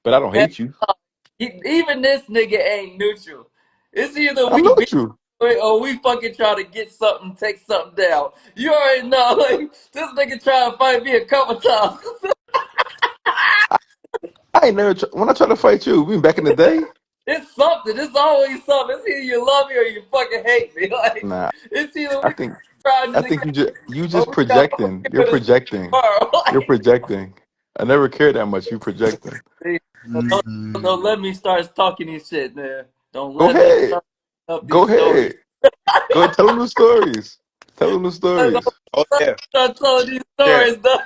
but I don't And hate you. even this nigga ain't neutral. It's either I'm we beat neutral. or we fucking try to get something, take something down. You already know, like this nigga try to fight me a couple times. I ain't never when I try to fight you. We back in the day. It's something. It's always something. It's either you love me or you fucking hate me. Like Nah, it's either I we think trying I to think get you or just we got to projecting. You're kill this nigga projecting. tomorrow. You're Like, projecting. I never cared that much. You projecting. see, don't Mm. let me start talking these shit, man. Don't Go let me ahead. start up Go these stories. ahead. Go ahead. Tell them the stories. Tell them the Don't stories. Oh yeah, start telling these yeah. stories, though.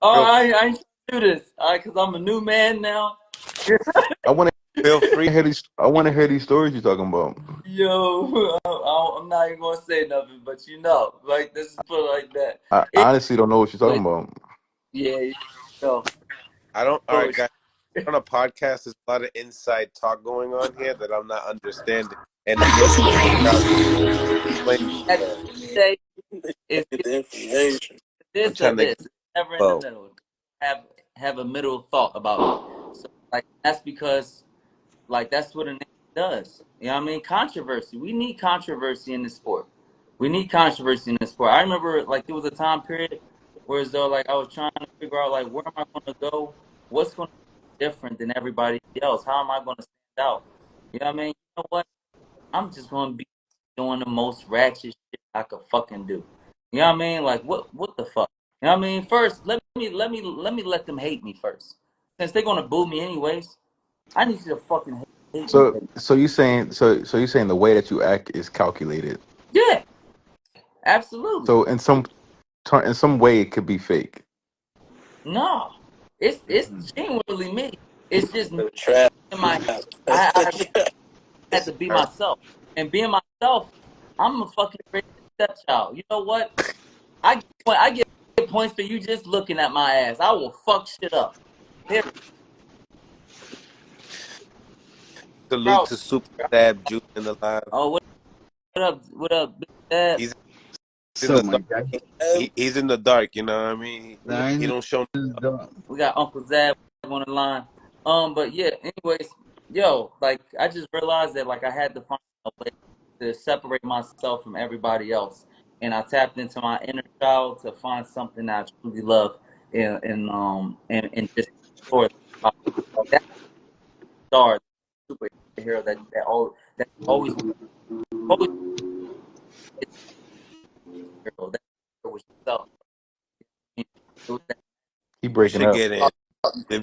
All Feel right, I ain't trying to do this. All right, because I'm a new man now. I want feel to free. hear these. I want to hear these stories you're talking about. Yo, I'm not even gonna say nothing, but you know, like this is put like that. I honestly don't know what you're talking Anyways, about. yeah, yo, I don't. All right, stories. guys. On a podcast, there's a lot of inside talk going on here that I'm not understanding, and I'm looking out explaining. At the end of the day, it's Get the information. I'm this or trying to this. get It's never in the flow. middle. Have a middle thought about it. So like that's because like that's what a nigga does. You know what I mean? Controversy. We need controversy in the sport. We need controversy in the sport. I remember like there was a time period where as though like I was trying to figure out like where am I gonna go? What's gonna be different than everybody else? How am I gonna stand out? You know what I mean? You know what? I'm just gonna be doing the most ratchet shit I could fucking do. You know what I mean? Like what the fuck? You know what I mean? First, let them hate me first. Since they're gonna boo me anyways, I need you to fucking hate me. So you saying the way that you act is calculated. Yeah, absolutely. So in some way it could be fake. No, it's genuinely me. It's just me The trap. in my. I had to be myself, and being myself, I'm a fucking great stepchild. You know what? I get points for you just looking at my ass. I will fuck shit up. Here, Salute bro. to Super Stab Juice in the live. Oh, what up? What up, Big Dad? He's in So the my dark. guy. He's in the dark. You know what I mean? He Nine don't show. We got Uncle Zab on the line. But yeah. Anyways, yo, like I just realized that like I had to find a way to separate myself from everybody else, and I tapped into my inner child to find something that I truly love, and just explore that star superhero that always is a hero. That hero was yourself. It was that He You breaking should up. get in.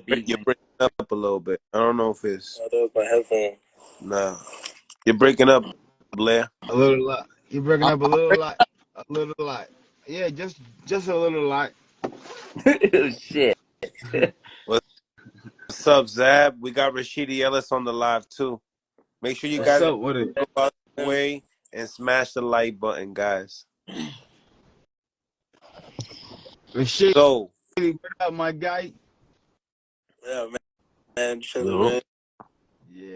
beat, You're man. breaking up a little bit. I don't know if it's that was my headphone. nah. You're breaking up, Blair. A little lot. You breaking I'm up a little lot. A little lot. Yeah, just a little lot. shit. What's up, Zab? We got Rashidi Ellis on the live too. Make sure you What's guys up with it? go out the way and smash the like button, guys. Rashid, So, what up, my guy? Yeah, man, chilling, Yo. man. Yeah,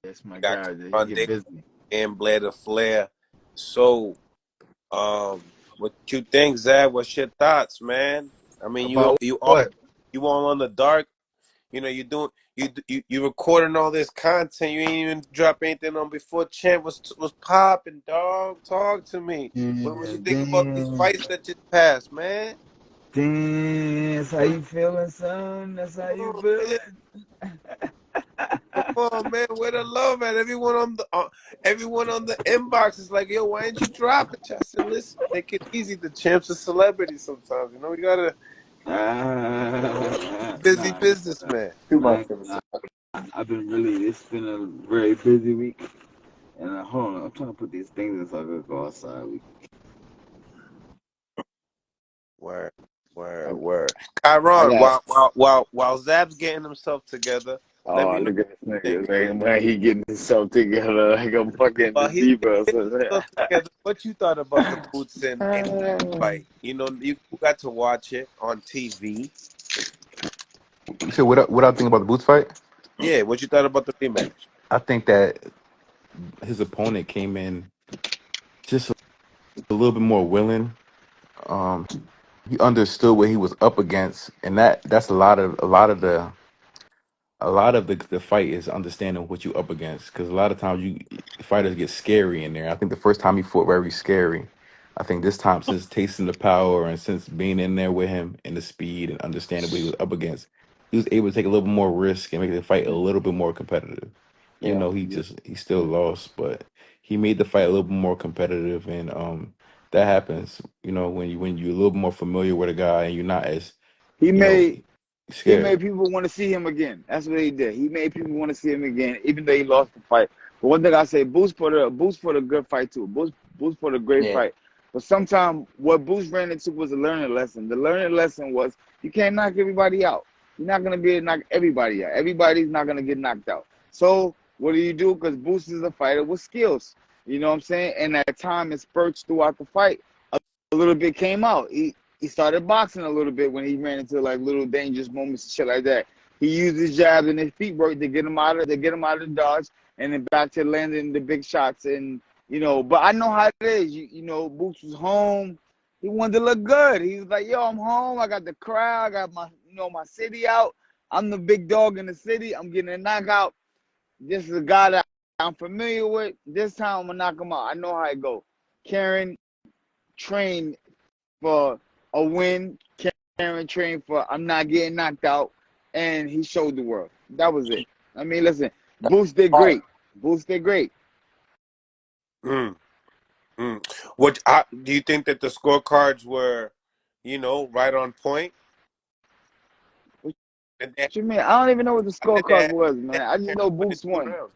that's my we got guy. He Kyrone get busy. and Blair the Flair. So, what you think, Zab? What's your thoughts, man? I mean, About what? you all on the dark. You know, you recording all this content. You ain't even drop anything on before Champ was popping, dog. Talk to me. What Yeah, you think about these damn. fights that just passed, man? Damn. That's how you feeling, son? That's how Come you on, man. feeling? Come on, man. Where the love at? Everyone on the inbox is like, yo, why didn't you drop it? I said, listen, take it easy. The champ's a celebrity sometimes. You know, we gotta busy Nah, businessman. Too I much ain't of gonna a lie. I've been really, it's been a very busy week. And hold on, I'm trying to put these things in so I can go outside. Word, I, word, word. I Kyrone, got, while Zab's getting himself together, let oh, me know look at this what you think. nigga. Man, he getting himself together like a fucking While he's diva or getting something. himself together, what you thought about the Boots and fight? You know, you got to watch it on TV. You said what I think about the Boots fight? Yeah, what you thought about the rematch? I think that his opponent came in just a little bit more willing. Um, he understood what he was up against, and that's a lot of a lot of the fight is understanding what you up against, because a lot of times fighters get scary in there. I think the first time he fought very scary. I think this time, since tasting the power and since being in there with him and the speed and understanding what he was up against, he was able to take a little bit more risk and make the fight a little bit more competitive. Even Yeah. though he still lost, but he made the fight a little bit more competitive, and that happens. When you're a little bit more familiar with a guy and you're not as He you know made he made scared. people want to see him again. That's what he did. He made people want to see him again, even though he lost the fight. But one thing I say, Boost for the good fight too. Boost for the great Yeah. fight. But sometimes what Boost ran into was a learning lesson. The learning lesson was you can't knock everybody out. You're not gonna be able to knock everybody out. Everybody's not gonna get knocked out. So what do you do? Because Boost is a fighter with skills. You know what I'm saying? And at time and spurts throughout the fight, a little bit came out. He started boxing a little bit when he ran into like little dangerous moments and shit like that. He used his jabs and his feet work to get him out of the dodge and then back to landing the big shots. And but I know how it is. Boots was home. He wanted to look good. He was like, yo, I'm home. I got the crowd. I got my city out. I'm the big dog in the city. I'm getting a knockout. This is a guy that I'm familiar with. This time I'm gonna knock him out. I know how it go. Karen trained for a win. Karen trained for I'm not getting knocked out, and he showed the world. That was it. I mean, listen, Boost did All right. great. Boost did great. Mm, mm. Do you think that the scorecards were, right on point? What And they, you mean? I don't even know what the and they scorecard had, was, they man. had I just Karen know winning Boost two won. rounds.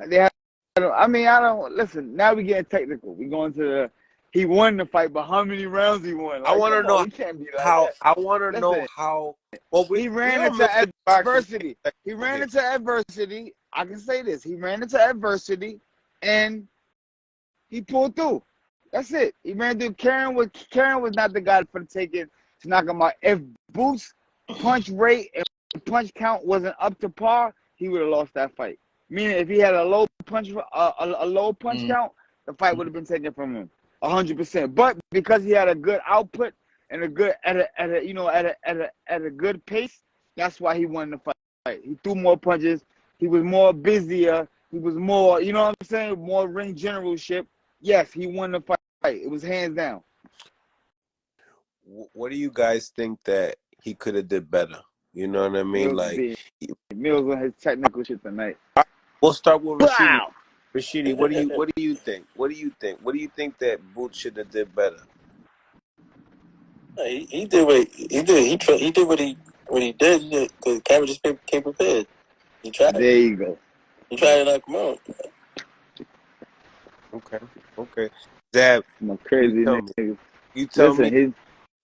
They had, I don't listen. Now we getting technical. We going to the. He won the fight, but how many rounds he won? I Like, want to come on, know we can't be like how. that. I want to know Listen, how. Well, he we ran all into mentioned boxing adversity. He ran here. into adversity. I can say this. He ran into adversity, and he pulled through. That's it. He ran through. Karen was not the guy for the taking to knock him out. If Booth's punch rate and punch count wasn't up to par, he would have lost that fight. Meaning, if he had a low punch Mm. count, the fight would have been taken from him 100%. But because he had a good output and a good at a good pace, that's why he won the fight. He threw more punches. He was more busier. He was more, you know what I'm saying, more ring generalship. Yes, he won the fight. It was hands down. What do you guys think that he could have did better? You know what I mean? Mills Like, being Mills on his technical shit tonight. we'll start with Rashidi. Wow. Rashidi, what do you think? What do you think? What do you think that Boots should have did better? He did what he did. He did what he did because Cameron just came prepared. He tried. There you go. He tried to knock him out. Okay. Zab, I'm crazy you tell me. nigga. You tell Listen, me. his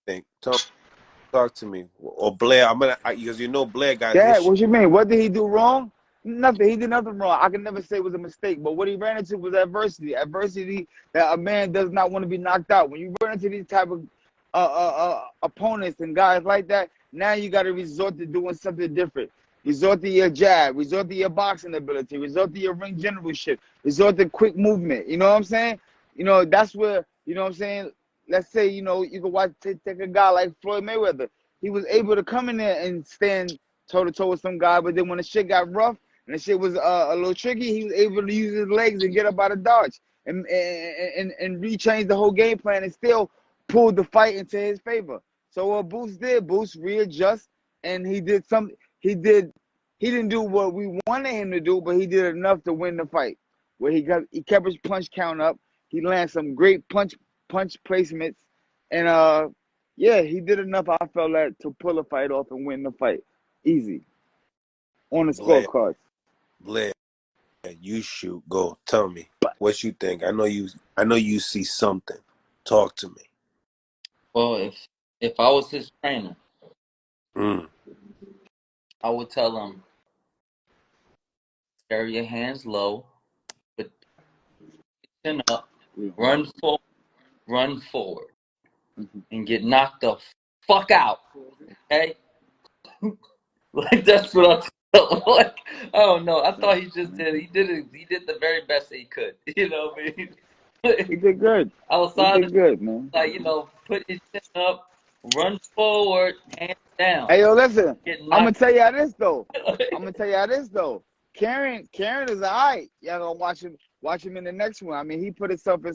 Think. Talk to me. Or Blair. Because Blair got his dad, shit. what you mean? What did he do wrong? Nothing. He did nothing wrong. I can never say it was a mistake. But what he ran into was adversity. Adversity that a man does not want to be knocked out. When you run into these type of opponents and guys like that, now you got to resort to doing something different. Resort to your jab. Resort to your boxing ability. Resort to your ring generalship. Resort to quick movement. You know what I'm saying? That's where, you know what I'm saying? Let's say, you can take a guy like Floyd Mayweather. He was able to come in there and stand toe to toe with some guy, but then when the shit got rough and the shit was a little tricky, he was able to use his legs and get up out of dodge and rechange the whole game plan and still pulled the fight into his favor. So what Boost readjust, and he did something. He didn't do what we wanted him to do, but he did enough to win the fight. Where he kept his punch count up. He landed some great punch placements, and yeah, he did enough. I felt like to pull a fight off and win the fight, easy on the scorecard. Blair, you shoot. Go. Tell me what you think. I know you see something. Talk to me. Well, if I was his trainer, Mm. I would tell him, carry your hands low, put your chin up, run forward, and get knocked the fuck out. Okay? Like that's what I'm telling. Like, I don't know. I thought he just did. He did the very best that he could. You know what I mean? He did good. He Outside did of good, man. like put your chin up, run forward, hands down. Hey, yo, listen. Getting I'm gonna knocked. tell y'all this though. Karen is alright. Y'all gonna watch him in the next one. I mean, he put himself in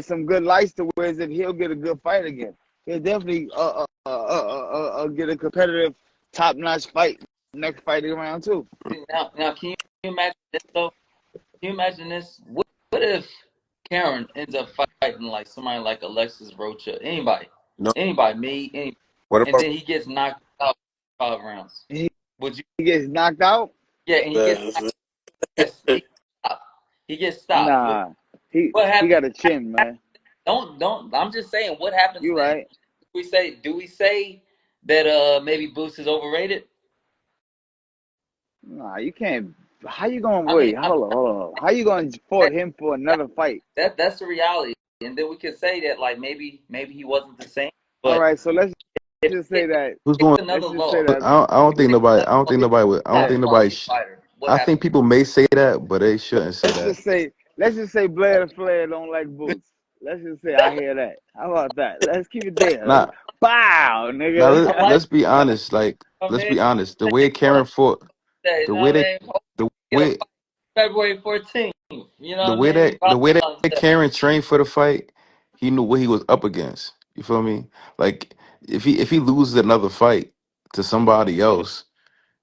some good lights to where as if he'll get a good fight again. He'll definitely get a competitive, top notch fight next fight around too. Now, can you imagine this though? Can you imagine this? What if Karen ends up fighting like somebody like Alexis Rocha, anybody, No. me, anybody, What and about then he gets knocked out 5 rounds? He Would you? gets knocked out. Yeah, and he gets stopped. He gets stopped. Nah, he What he happens? got a chin, man. Don't. I'm just saying. What happens You then? right. Do we say that maybe Boots is overrated? Nah, you can't. How you gonna I mean, wait? Hold on. How you gonna afford him for another fight? that's the reality, and then we could say that like maybe he wasn't the same, All but right, so let's if just say that. Who's it's going? another Let's just say loss, that. I don't think it's nobody. another I don't loss, think nobody would. I don't top think nobody. quality fighter. What I think happens? people may say that, but they shouldn't say Let's that. just say. Let's just say Blair the Flair don't like boots. Let's just say I hear that. How about that? Let's keep it there. Nah, Bow, now nigga. I like let's be honest. Like, I let's mean, be honest. The way what Karen fought, say, you the know way what I they, mean? Hope the we get a way, fight February 14th. You know the what I way mean? that, the way that Valentine's Day. Karen trained for the fight, he knew what he was up against. You feel me? Like, if he loses another fight to somebody else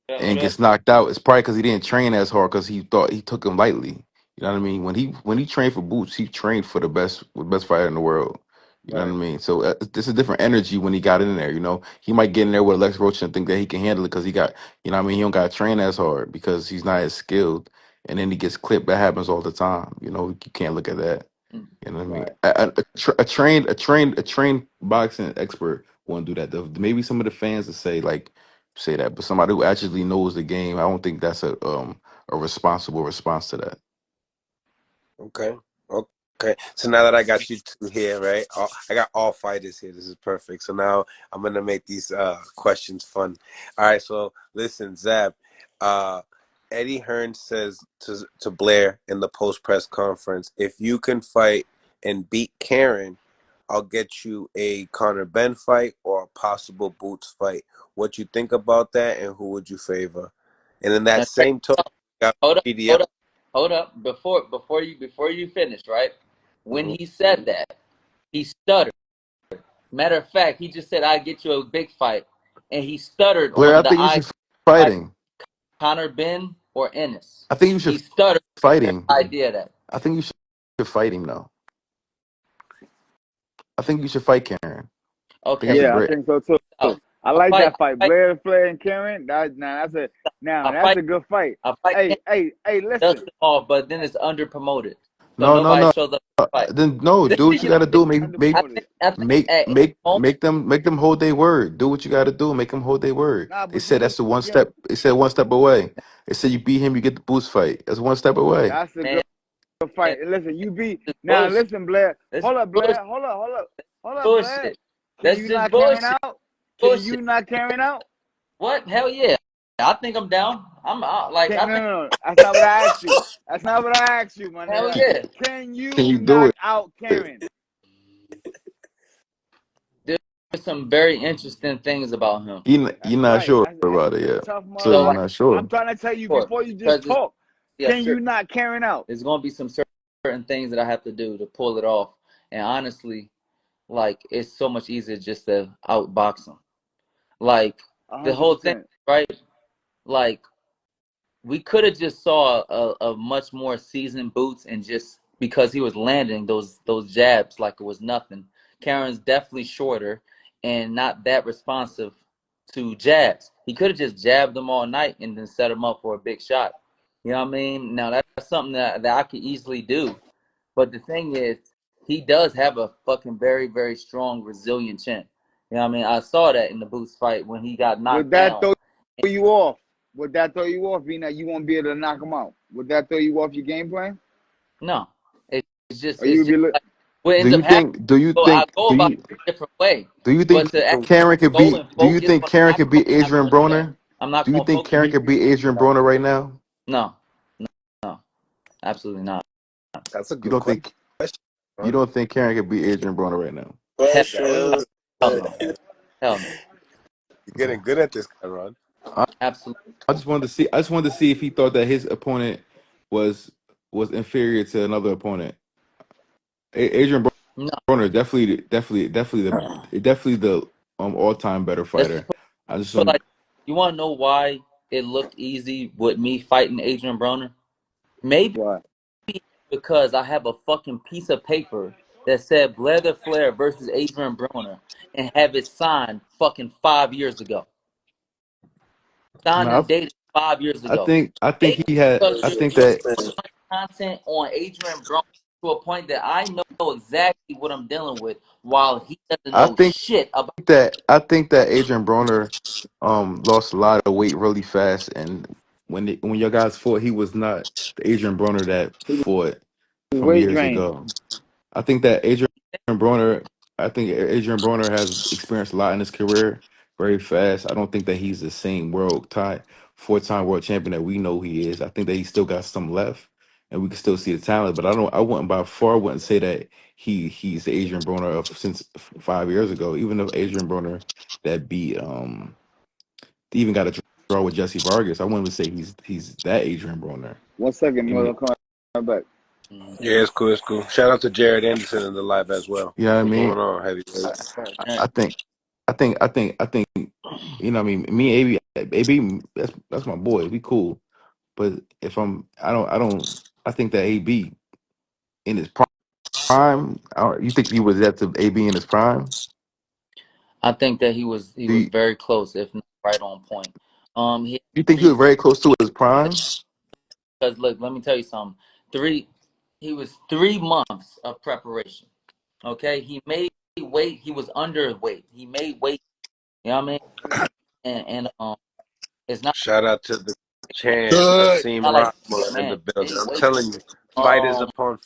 Yeah, what and up? gets knocked out, it's probably because he didn't train as hard because he thought he took him lightly. You know what I mean? When he trained for Boots, he trained for the best fighter in the world. You know what I Right. mean? So this is a different energy when he got in there. You know, he might get in there with Alex Roach and think that he can handle it because he got, you know what I mean? He don't got to train as hard because he's not as skilled, and then he gets clipped. That happens all the time. You know, you can't look at that. Mm. You know what I mean? Right. A trained boxing expert won't do that. Maybe some of the fans will say that, but somebody who actually knows the game, I don't think that's a responsible response to that. okay? Okay. So now that I got you two here, right? I got all fighters here. This is perfect. So now I'm gonna make these questions fun. All right. So listen, Zab. Uh, Eddie Hearn says to Blair in the post press conference, if you can fight and beat Karen, I'll get you a Conor Ben fight or a possible Boots fight. What you think about that, and who would you favor? And in that Now check same token, you got Hold up, PDM. hold up, hold up. Before you finish, right? When Mhm. he said that, he stuttered. Matter of fact, he just said, "I get you a big fight," and he stuttered Blair, I on the think you I should fight fight him. Connor Ben or Ennis. I think you He should stuttered fight the him. idea of that. I think you should fight him though. I think you should fight Karen. I think that's a Okay, Yeah, I great. think so too. out. I I like fight. that fight. I fight. Blair the Flair and Karen. I That's fight. a good fight. I fight. Hey, listen. Dustin off, but then it's under promoted, so No, no, nobody no. shows up to fight. Then no, do what you got to do. I think. I think Make at any make moment, make them hold their word. Do what you got to do. Make them hold their word. Nah, They but said you that's the one can. step. They said one step away. They said you beat him, you get the boost fight. That's one step away. That's a man, good fight. And listen, you beat. it's Now bullshit. listen, Blair. That's Hold up, bullshit. Blair. Hold up, Blair. Bullshit. Can That's you just not carrying bullshit. out? Can Bullshit. you not carrying out? What? Hell yeah. I think I'm down. I'm out. Like Can I no, think no, no. That's not what I asked you. That's not what I asked you, my hell nigga. yeah. Can Can you you do knock it? out Karen? There's some very interesting things about him. You're That's not right. sure That's about it a yet. tough So So you're like motherfucker. not I'm sure. trying to tell you sure. before you just Because it's talk. yeah, Can sure. you not carrying out? There's gonna be some certain things that I have to do to pull it off. And honestly, like it's so much easier just to outbox him. Like the whole thing, 100%. right? Like we could have just saw a much more seasoned Boots and just because he was landing those jabs like it was nothing. Karen's definitely shorter and not that responsive to jabs. He could have just jabbed them all night and then set him up for a big shot. You know what I mean? Now that's something that I could easily do. But the thing is, he does have a fucking very, very strong, resilient chin. You know what I mean? I saw that in the Boots fight when he got Would knocked that down. throw you off? Would that throw you off, being that you won't be able to knock him out? Would that throw you off your game plan? No, it's just Or you it's would be just li- like what Do ends up you happening. think? Do you So I think? go about it a different way. Do you But think to actually Karen could go beat? and Do you focus think on Karen could knockout, beat I'm not Adrian gonna do that. Broner? I'm not Do you gonna think focus. Karen could beat Adrian Broner right now? No, no, absolutely not. That's a You good don't think question. you don't think Karen could beat Adrian Broner right now? Hell, That was Question. a hell no, hell no. You're getting good at this, Kyrone. I, Absolutely. I just wanted to see. I just wanted to see if he thought that his opponent was was inferior to another opponent. Adrian No, Broner definitely the all time better let's just fighter. I just put don't. like, you want to know why it looked easy with me fighting Adrian Broner? Maybe Why? because I have a fucking piece of paper that said Blair Flair versus Adrian Broner and have it signed fucking 5 years ago. Signed No, and dated 5 years ago. I think Maybe he had. because I you're think putting that so much content on Adrian Broner to a point that I know exactly what I'm dealing with, while he doesn't I know think shit about. I think that Adrian Broner lost a lot of weight really fast, and when your guys fought, he was not the Adrian Broner that He fought was from weight years drained. ago. I think that Broner, I think Adrian Broner has experienced a lot in his career very fast. I don't think that he's the same four-time world champion that we know he is. I think that he still got some left, and we can still see the talent. But I wouldn't by far wouldn't say that he's the Adrian Broner of since 5 years ago. Even though Adrian Broner that beat even got a draw with Jesse Vargas, I wouldn't even say he's that Adrian Broner. 1 second, I mother, mean, come right back. Yeah, it's cool. It's cool. Shout out to Jared Anderson in the live as well. you know what I What's mean? going on, heavyweight? I think I think you know what I mean me AB that's my boy. We cool. But if I think that AB in his prime, you think he was at the AB in his prime? I think that he Do was very close, if not right on point. He had you think he was very close to his prime? because look, let me tell you something. He was 3 months of preparation. Okay, he made weight. He was underweight. He made weight. You know what I mean? And it's not Shout out to the champ, Good. Asim not like Rahma in the man, he building. made I'm weight. telling you, fighters Um, upon